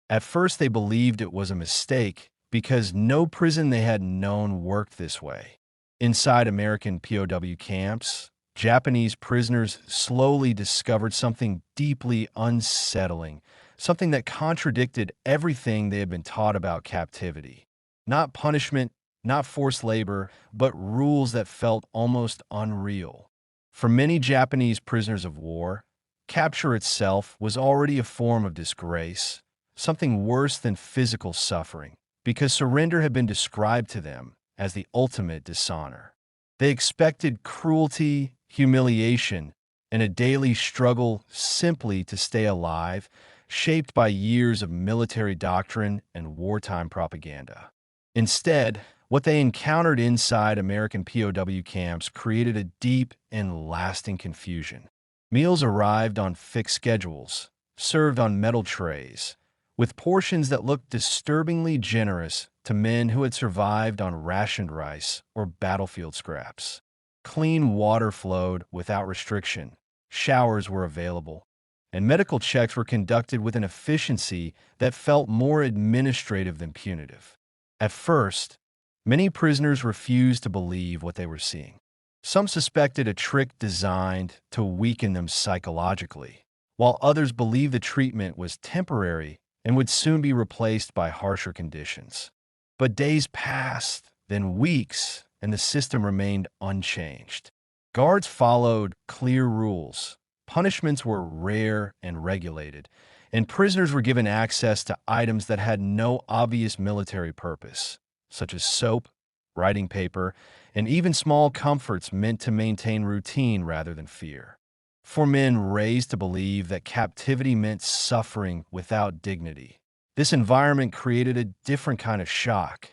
At first, they believed it was a mistake because no prison they had known worked this way. Inside American POW camps, Japanese prisoners slowly discovered something deeply unsettling, something that contradicted everything they had been taught about captivity. Not punishment, not forced labor, but rules that felt almost unreal. For many Japanese prisoners of war, capture itself was already a form of disgrace, something worse than physical suffering, because surrender had been described to them as the ultimate dishonor. They expected cruelty, humiliation, and a daily struggle simply to stay alive, shaped by years of military doctrine and wartime propaganda. Instead, what they encountered inside American POW camps created a deep and lasting confusion. Meals arrived on fixed schedules, served on metal trays, with portions that looked disturbingly generous to men who had survived on rationed rice or battlefield scraps. Clean water flowed without restriction, showers were available, and medical checks were conducted with an efficiency that felt more administrative than punitive. At first, many prisoners refused to believe what they were seeing. Some suspected a trick designed to weaken them psychologically, while others believed the treatment was temporary and would soon be replaced by harsher conditions. But days passed, then weeks, and the system remained unchanged. Guards followed clear rules, punishments were rare and regulated, and prisoners were given access to items that had no obvious military purpose, such as soap, writing paper, and even small comforts meant to maintain routine rather than fear. For men raised to believe that captivity meant suffering without dignity, this environment created a different kind of shock,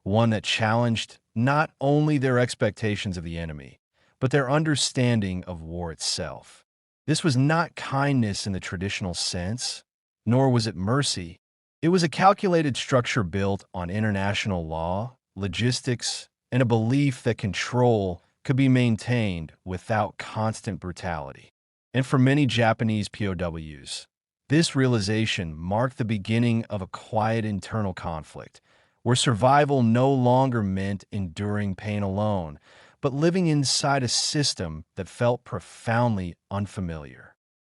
one that challenged not only their expectations of the enemy, but their understanding of war itself. This was not kindness in the traditional sense, nor was it mercy. It was a calculated structure built on international law, logistics, and a belief that control could be maintained without constant brutality. And for many Japanese POWs, this realization marked the beginning of a quiet internal conflict, where survival no longer meant enduring pain alone, but living inside a system that felt profoundly unfamiliar.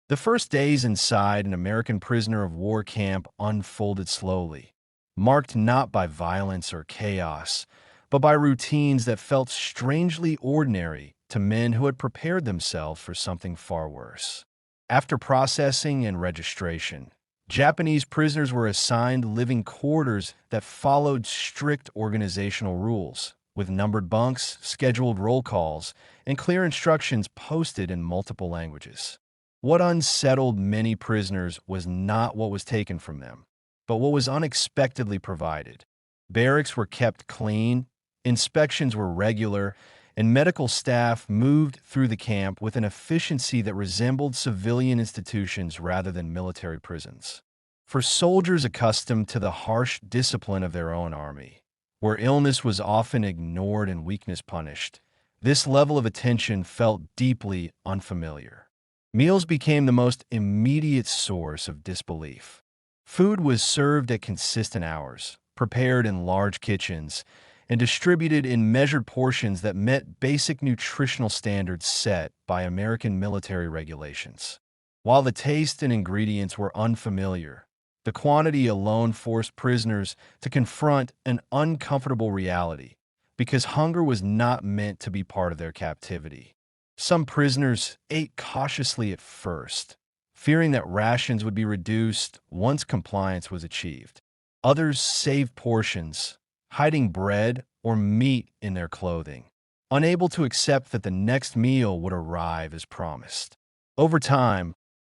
The first days inside an American prisoner of war camp unfolded slowly, marked not by violence or chaos, but by routines that felt strangely ordinary to men who had prepared themselves for something far worse. After processing and registration, Japanese prisoners were assigned living quarters that followed strict organizational rules, with numbered bunks, scheduled roll calls, and clear instructions posted in multiple languages. What unsettled many prisoners was not what was taken from them, but what was unexpectedly provided. Barracks were kept clean, inspections were regular, and medical staff moved through the camp with an efficiency that resembled civilian institutions rather than military prisons. For soldiers accustomed to the harsh discipline of their own army, where illness was often ignored and weakness punished, this level of attention felt deeply unfamiliar. Meals became the most immediate source of disbelief. Food was served at consistent hours, prepared in large kitchens, and distributed in measured portions that met basic nutritional standards set by American military regulations. While the taste and ingredients were unfamiliar, the quantity alone forced prisoners to confront an uncomfortable reality, because hunger was not meant to be part of their captivity. Some prisoners ate cautiously at first, fearing that rations would be reduced once compliance was achieved. Others saved portions, hiding bread or meat in their clothing, unable to accept that the next meal would arrive as promised. Over time,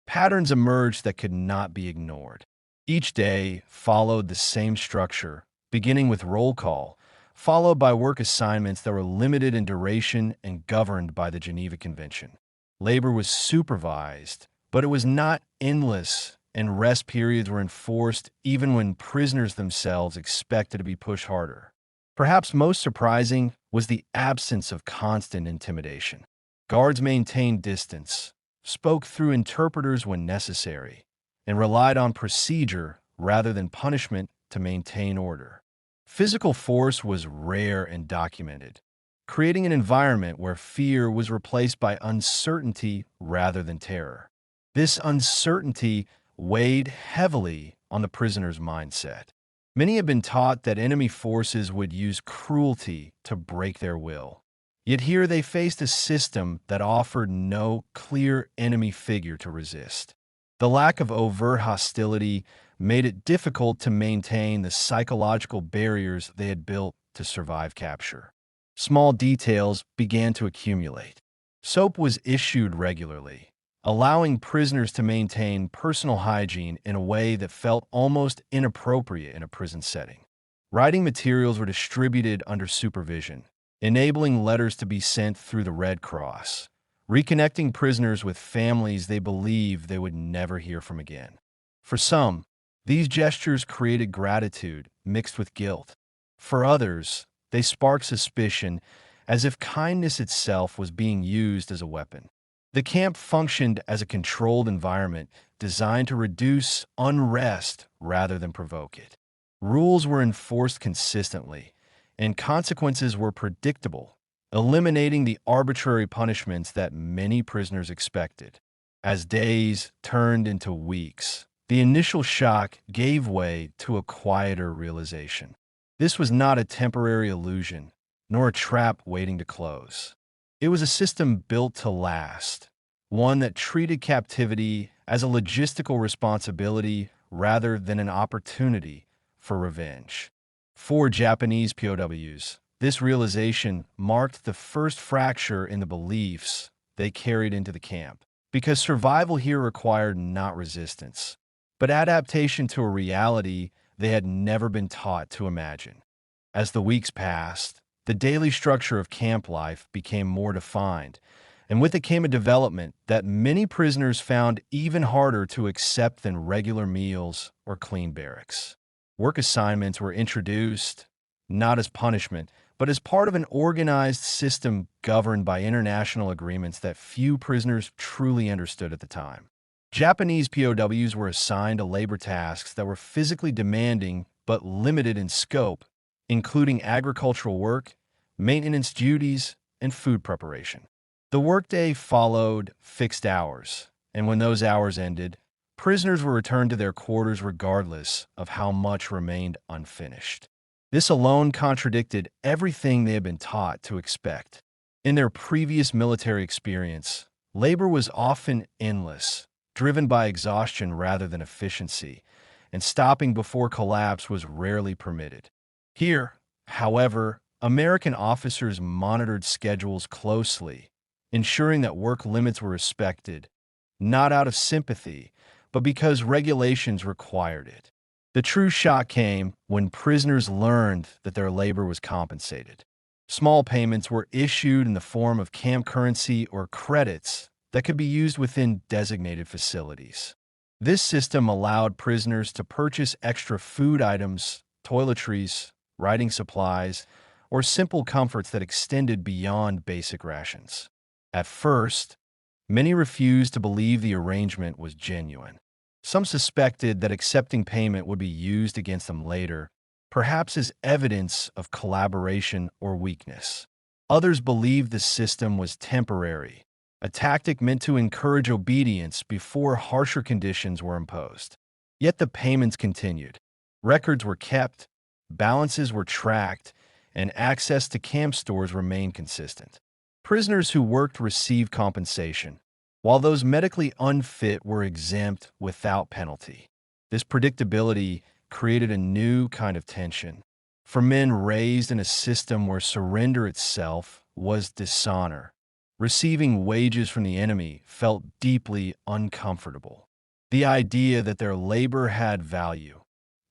patterns emerged that could not be ignored. Each day followed the same structure, beginning with roll call, followed by work assignments that were limited in duration and governed by the Geneva Convention. Labor was supervised, but it was not endless, and rest periods were enforced even when prisoners themselves expected to be pushed harder. Perhaps most surprising was the absence of constant intimidation. Guards maintained distance, spoke through interpreters when necessary, and relied on procedure rather than punishment to maintain order. Physical force was rare and documented, creating an environment where fear was replaced by uncertainty rather than terror. This uncertainty weighed heavily on the prisoner's mindset. Many had been taught that enemy forces would use cruelty to break their will. Yet here they faced a system that offered no clear enemy figure to resist. The lack of overt hostility made it difficult to maintain the psychological barriers they had built to survive capture. Small details began to accumulate. Soap was issued regularly, allowing prisoners to maintain personal hygiene in a way that felt almost inappropriate in a prison setting. Writing materials were distributed under supervision, enabling letters to be sent through the Red Cross, reconnecting prisoners with families they believed they would never hear from again. For some, these gestures created gratitude mixed with guilt. For others, they sparked suspicion, as if kindness itself was being used as a weapon. The camp functioned as a controlled environment designed to reduce unrest rather than provoke it. Rules were enforced consistently, and consequences were predictable, eliminating the arbitrary punishments that many prisoners expected. As days turned into weeks, the initial shock gave way to a quieter realization. This was not a temporary illusion, nor a trap waiting to close. It was a system built to last, one that treated captivity as a logistical responsibility rather than an opportunity for revenge. For Japanese POWs, this realization marked the first fracture in the beliefs they carried into the camp, because survival here required not resistance, but adaptation to a reality they had never been taught to imagine. As the weeks passed, the daily structure of camp life became more defined, and with it came a development that many prisoners found even harder to accept than regular meals or clean barracks. Work assignments were introduced, not as punishment, but as part of an organized system governed by international agreements that few prisoners truly understood at the time. Japanese POWs were assigned to labor tasks that were physically demanding but limited in scope, including agricultural work, maintenance duties, and food preparation. The workday followed fixed hours, and when those hours ended, prisoners were returned to their quarters regardless of how much remained unfinished. This alone contradicted everything they had been taught to expect. In their previous military experience, labor was often endless, driven by exhaustion rather than efficiency, and stopping before collapse was rarely permitted. Here, however, American officers monitored schedules closely, ensuring that work limits were respected, not out of sympathy, but because regulations required it. The true shock came when prisoners learned that their labor was compensated. Small payments were issued in the form of camp currency or credits that could be used within designated facilities. This system allowed prisoners to purchase extra food items, toiletries, writing supplies, or simple comforts that extended beyond basic rations. At first, many refused to believe the arrangement was genuine. Some suspected that accepting payment would be used against them later, perhaps as evidence of collaboration or weakness. Others believed the system was temporary, a tactic meant to encourage obedience before harsher conditions were imposed. Yet the payments continued. Records were kept, balances were tracked, and access to camp stores remained consistent. Prisoners who worked received compensation, while those medically unfit were exempt without penalty. This predictability created a new kind of tension. For men raised in a system where surrender itself was dishonor, receiving wages from the enemy felt deeply uncomfortable. The idea that their labor had value,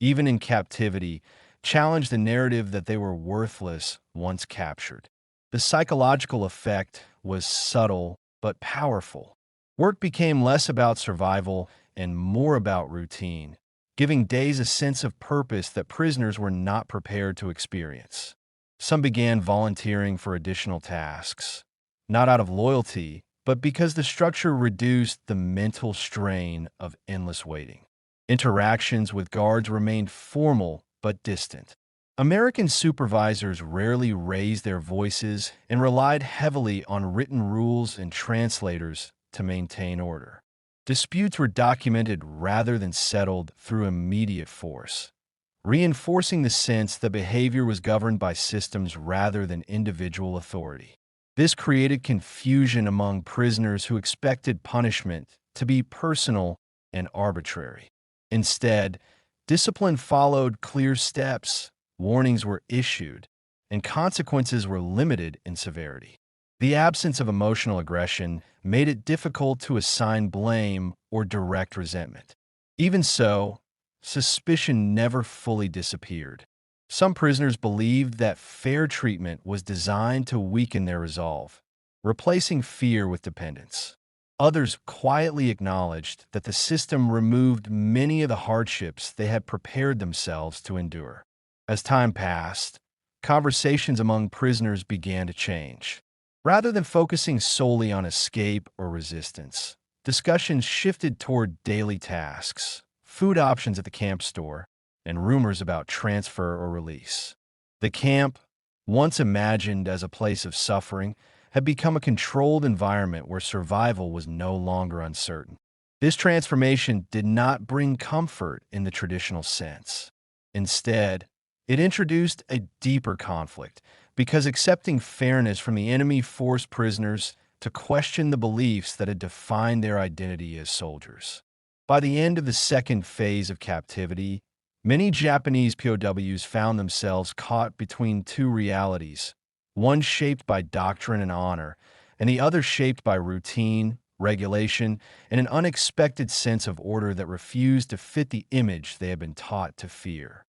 even in captivity, challenged the narrative that they were worthless once captured. The psychological effect was subtle but powerful. Work became less about survival and more about routine, giving days a sense of purpose that prisoners were not prepared to experience. Some began volunteering for additional tasks, not out of loyalty, but because the structure reduced the mental strain of endless waiting. Interactions with guards remained formal but distant. American supervisors rarely raised their voices and relied heavily on written rules and translators to maintain order. Disputes were documented rather than settled through immediate force, reinforcing the sense that behavior was governed by systems rather than individual authority. This created confusion among prisoners who expected punishment to be personal and arbitrary. Instead, discipline followed clear steps, warnings were issued, and consequences were limited in severity. The absence of emotional aggression made it difficult to assign blame or direct resentment. Even so, suspicion never fully disappeared. Some prisoners believed that fair treatment was designed to weaken their resolve, replacing fear with dependence. Others quietly acknowledged that the system removed many of the hardships they had prepared themselves to endure. As time passed, conversations among prisoners began to change. Rather than focusing solely on escape or resistance, discussions shifted toward daily tasks, food options at the camp store, and rumors about transfer or release. The camp, once imagined as a place of suffering, had become a controlled environment where survival was no longer uncertain. This transformation did not bring comfort in the traditional sense. Instead, it introduced a deeper conflict because accepting fairness from the enemy forced prisoners to question the beliefs that had defined their identity as soldiers. By the end of the second phase of captivity, many Japanese POWs found themselves caught between two realities, one shaped by doctrine and honor, and the other shaped by routine, regulation, and an unexpected sense of order that refused to fit the image they had been taught to fear.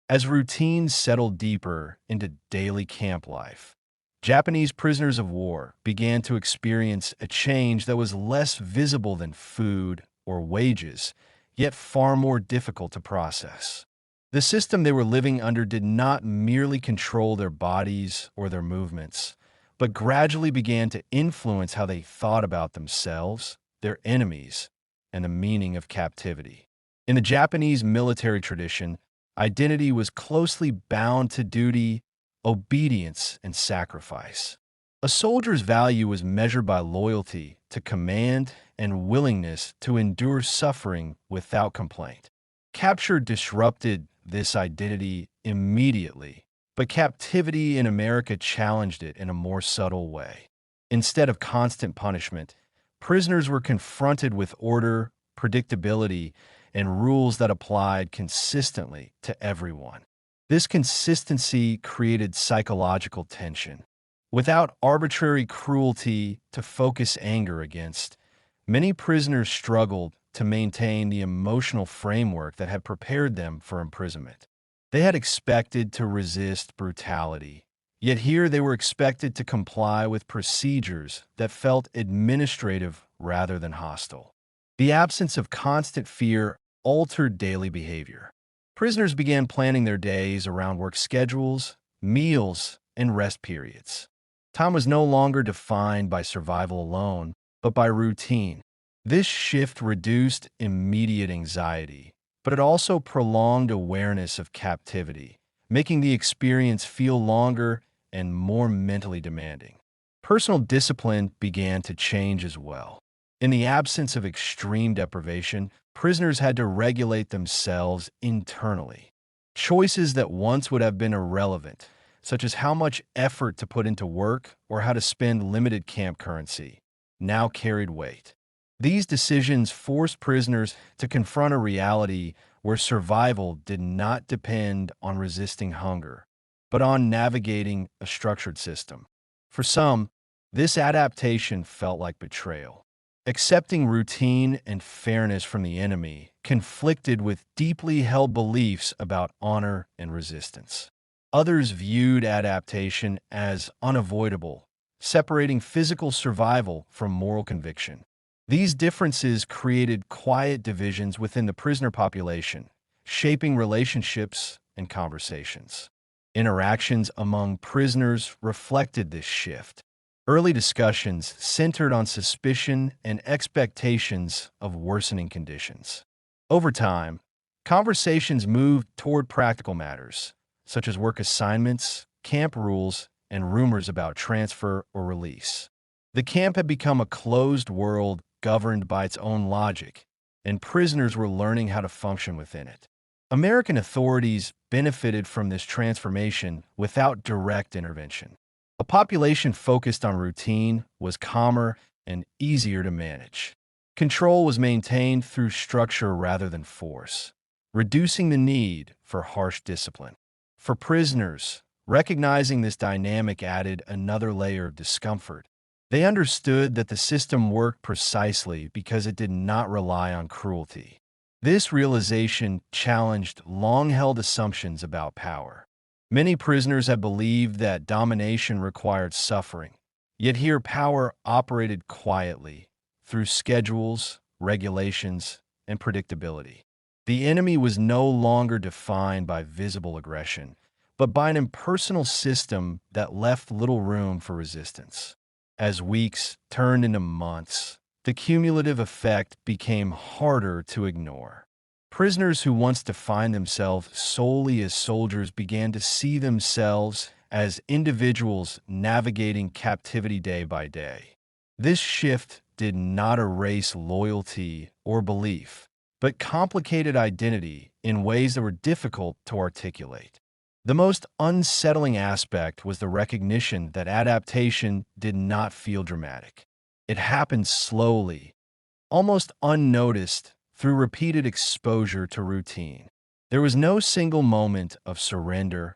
As routines settled deeper into daily camp life, Japanese prisoners of war began to experience a change that was less visible than food or wages, yet far more difficult to process. The system they were living under did not merely control their bodies or their movements, but gradually began to influence how they thought about themselves, their enemies, and the meaning of captivity. In the Japanese military tradition, identity was closely bound to duty, obedience, and sacrifice. A soldier's value was measured by loyalty to command and willingness to endure suffering without complaint. Capture disrupted this identity immediately, but captivity in America challenged it in a more subtle way. Instead of constant punishment, prisoners were confronted with order, predictability, and rules that applied consistently to everyone. This consistency created psychological tension. Without arbitrary cruelty to focus anger against, many prisoners struggled to maintain the emotional framework that had prepared them for imprisonment. They had expected to resist brutality, yet here they were expected to comply with procedures that felt administrative rather than hostile. The absence of constant fear altered daily behavior. Prisoners began planning their days around work schedules, meals, and rest periods. Time was no longer defined by survival alone, but by routine. This shift reduced immediate anxiety, but it also prolonged awareness of captivity, making the experience feel longer and more mentally demanding. Personal discipline began to change as well. In the absence of extreme deprivation, prisoners had to regulate themselves internally. Choices that once would have been irrelevant, such as how much effort to put into work or how to spend limited camp currency, now carried weight. These decisions forced prisoners to confront a reality where survival did not depend on resisting hunger, but on navigating a structured system. For some, this adaptation felt like betrayal. Accepting routine and fairness from the enemy conflicted with deeply held beliefs about honor and resistance. Others viewed adaptation as unavoidable, separating physical survival from moral conviction. These differences created quiet divisions within the prisoner population, shaping relationships and conversations. Interactions among prisoners reflected this shift. Early discussions centered on suspicion and expectations of worsening conditions. Over time, Conversations moved toward practical matters, such as work assignments, camp rules, and rumors about transfer or release. The camp had become a closed world governed by its own logic, and prisoners were learning how to function within it. American authorities benefited from this transformation without direct intervention. A population focused on routine was calmer and easier to manage. Control was maintained through structure rather than force, reducing the need for harsh discipline. For prisoners, recognizing this dynamic added another layer of discomfort. They understood that the system worked precisely because it did not rely on cruelty. This realization challenged long-held assumptions about power. Many prisoners had believed that domination required suffering, yet here power operated quietly through schedules, regulations, and predictability. The enemy was no longer defined by visible aggression, but by an impersonal system that left little room for resistance. As weeks turned into months, the cumulative effect became harder to ignore. Prisoners who once defined themselves solely as soldiers began to see themselves as individuals navigating captivity day by day. This shift did not erase loyalty or belief, but complicated identity in ways that were difficult to articulate. The most unsettling aspect was the recognition that adaptation did not feel dramatic. It happened slowly, almost unnoticed, through repeated exposure to routine. There was no single moment of surrender,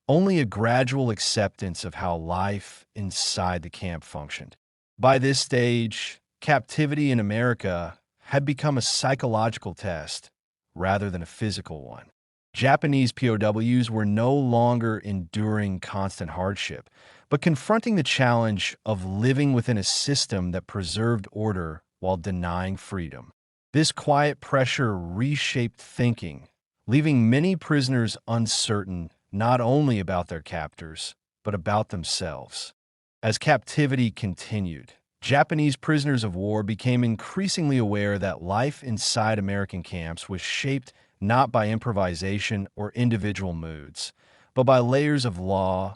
only a gradual acceptance of how life inside the camp functioned. By this stage, captivity in America had become a psychological test rather than a physical one. Japanese POWs were no longer enduring constant hardship, but confronting the challenge of living within a system that preserved order while denying freedom. This quiet pressure reshaped thinking, leaving many prisoners uncertain not only about their captors, but about themselves. As captivity continued, Japanese prisoners of war became increasingly aware that life inside American camps was shaped not by improvisation or individual moods, but by layers of law,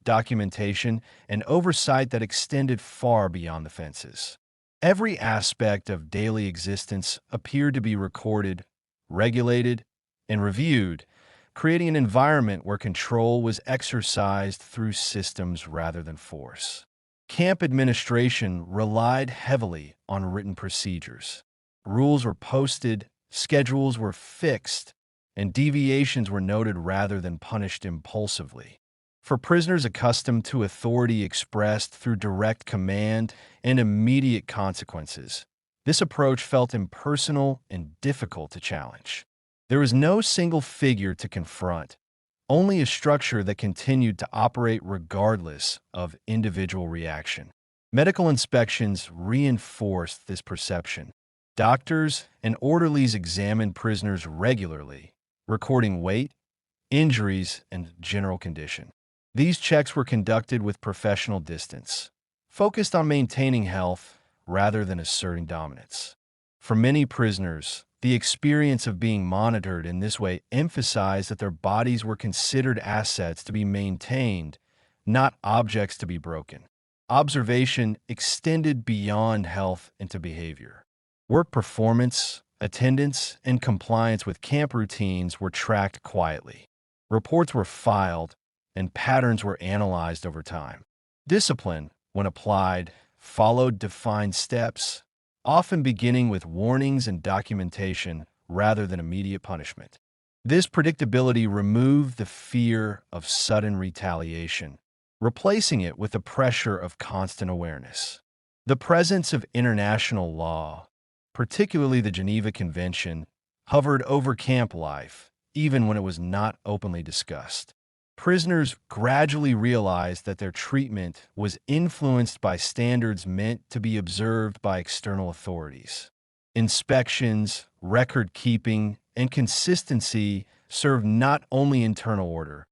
documentation, and oversight that extended far beyond the fences. Every aspect of daily existence appeared to be recorded, regulated, and reviewed, creating an environment where control was exercised through systems rather than force. Camp administration relied heavily on written procedures. Rules were posted, schedules were fixed, and deviations were noted rather than punished impulsively. For prisoners accustomed to authority expressed through direct command and immediate consequences, this approach felt impersonal and difficult to challenge. There was no single figure to confront, only a structure that continued to operate regardless of individual reaction. Medical inspections reinforced this perception. Doctors and orderlies examined prisoners regularly, recording weight, injuries, and general condition. These checks were conducted with professional distance, focused on maintaining health rather than asserting dominance. For many prisoners, the experience of being monitored in this way emphasized that their bodies were considered assets to be maintained, not objects to be broken. Observation extended beyond health into behavior. Work performance, attendance, and compliance with camp routines were tracked quietly. Reports were filed, and patterns were analyzed over time. Discipline, when applied, followed defined steps, often beginning with warnings and documentation rather than immediate punishment. This predictability removed the fear of sudden retaliation, replacing it with the pressure of constant awareness. The presence of international law, particularly the Geneva Convention, hovered over camp life, even when it was not openly discussed. Prisoners gradually realized that their treatment was influenced by standards meant to be observed by external authorities. Inspections, record-keeping, and consistency served not only internal order,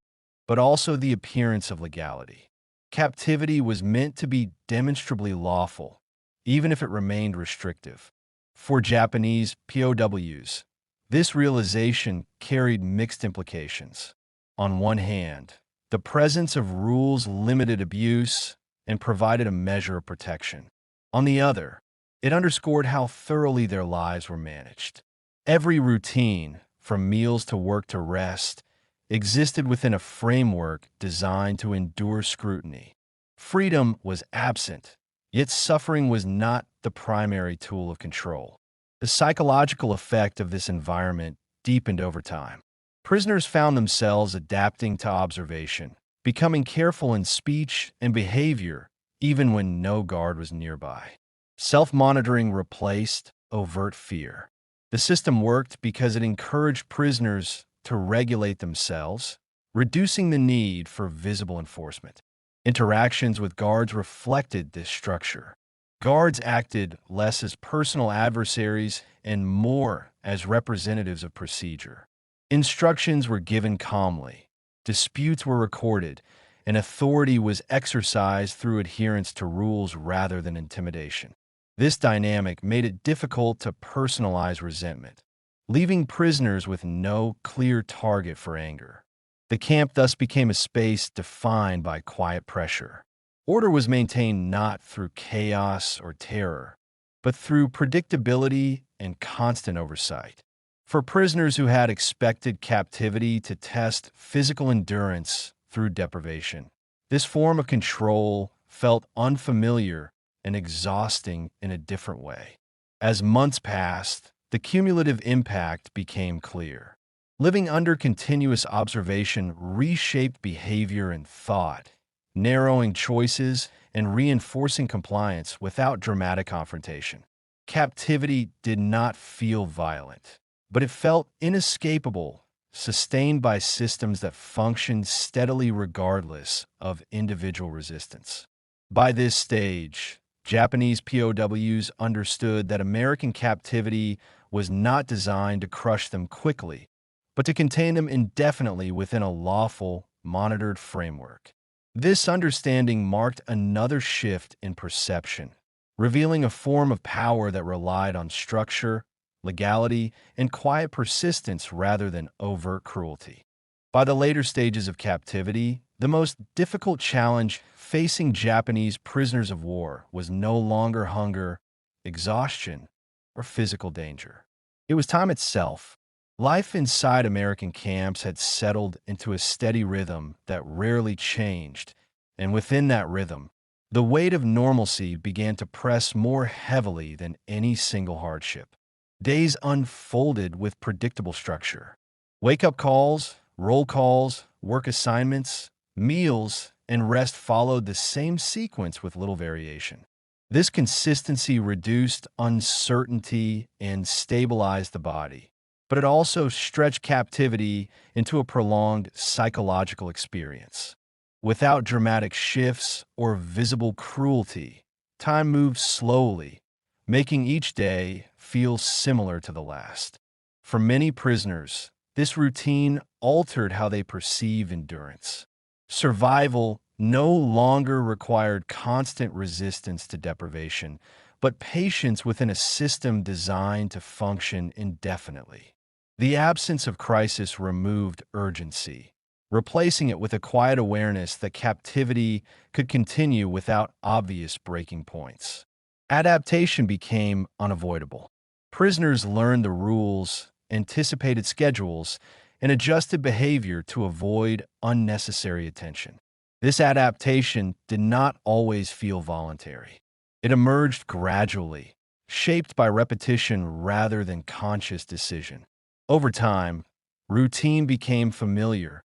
but also the appearance of legality. Captivity was meant to be demonstrably lawful, even if it remained restrictive. For Japanese POWs, This realization carried mixed implications. On one hand, the presence of rules limited abuse and provided a measure of protection. On the other, it underscored how thoroughly their lives were managed. Every routine, from meals to work to rest, existed within a framework designed to endure scrutiny. Freedom was absent, yet suffering was not the primary tool of control. The psychological effect of this environment deepened over time. Prisoners found themselves adapting to observation, becoming careful in speech and behavior even when no guard was nearby. Self-monitoring replaced overt fear. The system worked because it encouraged prisoners to regulate themselves, reducing the need for visible enforcement. Interactions with guards reflected this structure. Guards acted less as personal adversaries and more as representatives of procedure. Instructions were given calmly, disputes were recorded, and authority was exercised through adherence to rules rather than intimidation. This dynamic made it difficult to personalize resentment, leaving prisoners with no clear target for anger. The camp thus became a space defined by quiet pressure. Order was maintained not through chaos or terror, but through predictability and constant oversight. For prisoners who had expected captivity to test physical endurance through deprivation, this form of control felt unfamiliar and exhausting in a different way. As months passed, the cumulative impact became clear. Living under continuous observation reshaped behavior and thought, narrowing choices and reinforcing compliance without dramatic confrontation. Captivity did not feel violent, but it felt inescapable, sustained by systems that functioned steadily regardless of individual resistance. By this stage, Japanese POWs understood that American captivity was not designed to crush them quickly, but to contain them indefinitely within a lawful, monitored framework. This understanding marked another shift in perception, revealing a form of power that relied on structure, legality, and quiet persistence rather than overt cruelty. By the later stages of captivity, the most difficult challenge facing Japanese prisoners of war was no longer hunger, exhaustion, or physical danger. It was time itself. Life inside American camps had settled into a steady rhythm that rarely changed, and within that rhythm, the weight of normalcy began to press more heavily than any single hardship. Days unfolded with predictable structure. Wake-up calls, roll calls, work assignments, meals, and rest followed the same sequence with little variation. This consistency reduced uncertainty and stabilized the body, but it also stretched captivity into a prolonged psychological experience. Without dramatic shifts or visible cruelty, time moved slowly, making each day feel similar to the last. For many prisoners, this routine altered how they perceive endurance. Survival no longer required constant resistance to deprivation, but patience within a system designed to function indefinitely. The absence of crisis removed urgency, replacing it with a quiet awareness that captivity could continue without obvious breaking points. Adaptation became unavoidable. Prisoners learned the rules, anticipated schedules, and adjusted behavior to avoid unnecessary attention. This adaptation did not always feel voluntary. It emerged gradually, shaped by repetition rather than conscious decision. Over time, routine became familiar,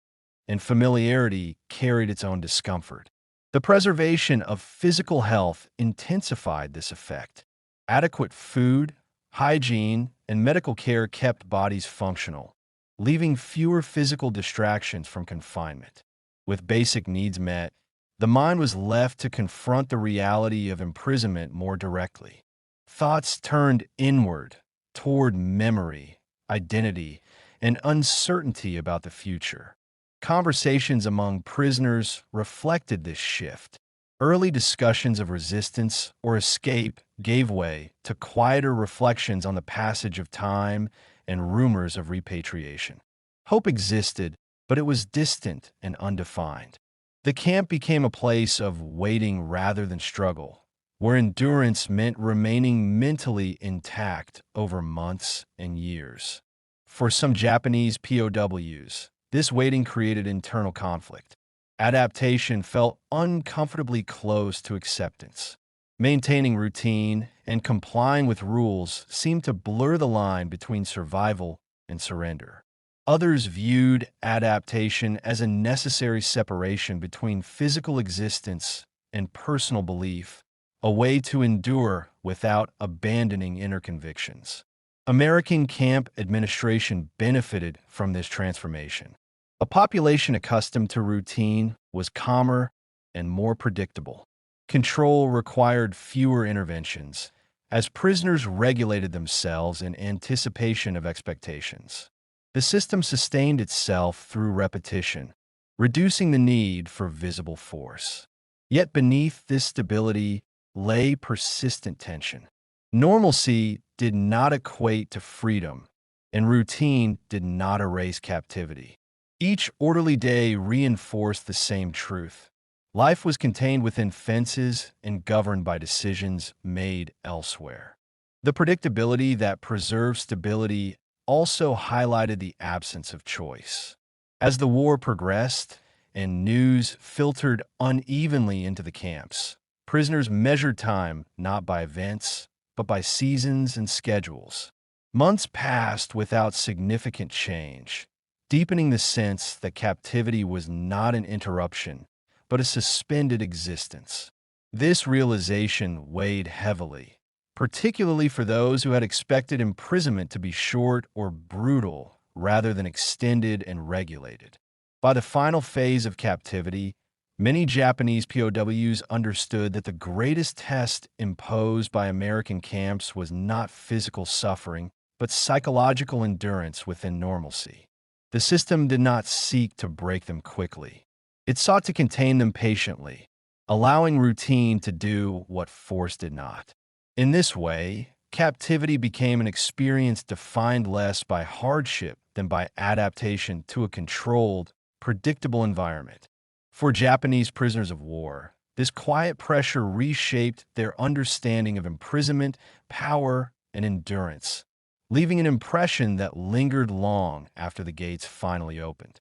and familiarity carried its own discomfort. The preservation of physical health intensified this effect. Adequate food, hygiene, and medical care kept bodies functional, leaving fewer physical distractions from confinement. With basic needs met, the mind was left to confront the reality of imprisonment more directly. Thoughts turned inward, toward memory, identity, and uncertainty about the future. Conversations among prisoners reflected this shift. Early discussions of resistance or escape gave way to quieter reflections on the passage of time and rumors of repatriation. Hope existed, but it was distant and undefined. The camp became a place of waiting rather than struggle, where endurance meant remaining mentally intact over months and years. For some Japanese POWs, this waiting created internal conflict. Adaptation felt uncomfortably close to acceptance. Maintaining routine and complying with rules seemed to blur the line between survival and surrender. Others viewed adaptation as a necessary separation between physical existence and personal belief, a way to endure without abandoning inner convictions. American camp administration benefited from this transformation. A population accustomed to routine was calmer and more predictable. Control required fewer interventions, as prisoners regulated themselves in anticipation of expectations. The system sustained itself through repetition, reducing the need for visible force. Yet beneath this stability lay persistent tension. Normalcy did not equate to freedom, and routine did not erase captivity. Each orderly day reinforced the same truth. Life was contained within fences and governed by decisions made elsewhere. The predictability that preserved stability also highlighted the absence of choice. As the war progressed and news filtered unevenly into the camps, prisoners measured time not by events, but by seasons and schedules. Months passed without significant change, deepening the sense that captivity was not an interruption, but a suspended existence. This realization weighed heavily, particularly for those who had expected imprisonment to be short or brutal rather than extended and regulated. By the final phase of captivity, many Japanese POWs understood that the greatest test imposed by American camps was not physical suffering, but psychological endurance within normalcy. The system did not seek to break them quickly. It sought to contain them patiently, allowing routine to do what force did not. In this way, captivity became an experience defined less by hardship than by adaptation to a controlled, predictable environment. For Japanese prisoners of war, this quiet pressure reshaped their understanding of imprisonment, power, and endurance, leaving an impression that lingered long after the gates finally opened.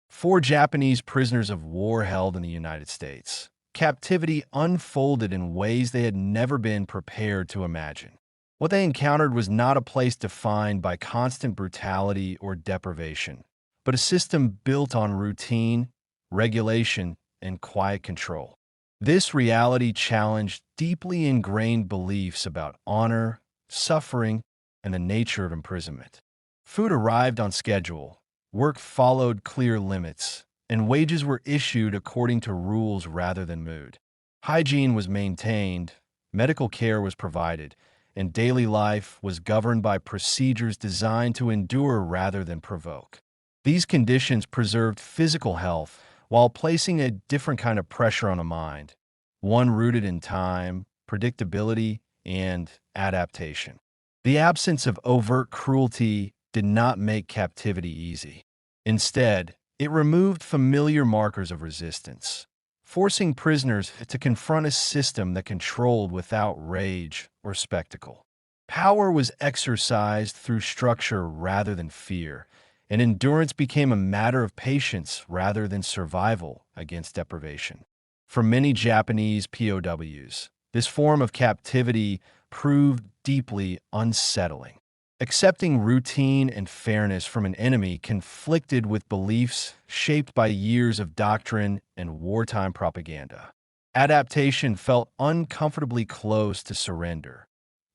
For Japanese prisoners of war held in the United States, captivity unfolded in ways they had never been prepared to imagine. What they encountered was not a place defined by constant brutality or deprivation, but a system built on routine, regulation, and quiet control. This reality challenged deeply ingrained beliefs about honor, suffering, and the nature of imprisonment. Food arrived on schedule, work followed clear limits, and wages were issued according to rules rather than mood. Hygiene was maintained, medical care was provided, and daily life was governed by procedures designed to endure rather than provoke. These conditions preserved physical health while placing a different kind of pressure on the mind, one rooted in time, predictability, and adaptation. The absence of overt cruelty did not make captivity easy. Instead, it removed familiar markers of resistance, forcing prisoners to confront a system that controlled without rage or spectacle. Power was exercised through structure rather than fear, and endurance became a matter of patience rather than survival against deprivation. For many Japanese POWs, this form of captivity proved deeply unsettling. Accepting routine and fairness from an enemy conflicted with beliefs shaped by years of doctrine and wartime propaganda. Adaptation felt uncomfortably close to surrender,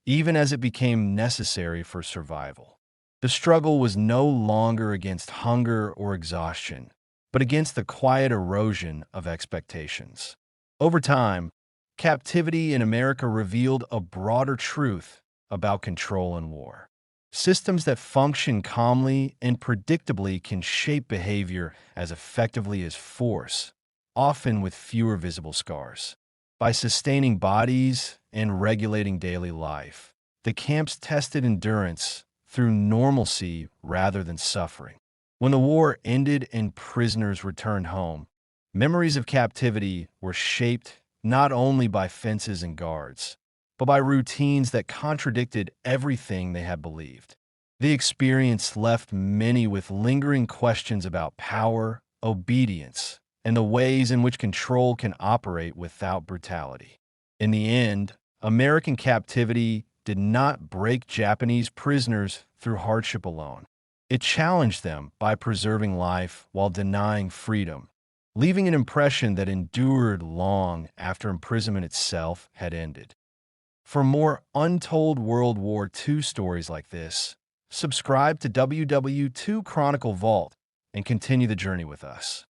even as it became necessary for survival. The struggle was no longer against hunger or exhaustion, but against the quiet erosion of expectations. Over time, captivity in America revealed a broader truth about control and war. Systems that function calmly and predictably can shape behavior as effectively as force, often with fewer visible scars. By sustaining bodies and regulating daily life, the camps tested endurance through normalcy rather than suffering. When the war ended and prisoners returned home, memories of captivity were shaped not only by fences and guards, but by routines that contradicted everything they had believed. The experience left many with lingering questions about power, obedience, and the ways in which control can operate without brutality. In the end, American captivity did not break Japanese prisoners through hardship alone. It challenged them by preserving life while denying freedom, leaving an impression that endured long after imprisonment itself had ended. For more untold World War II stories like this, subscribe to WWII Chronicle Vault and continue the journey with us.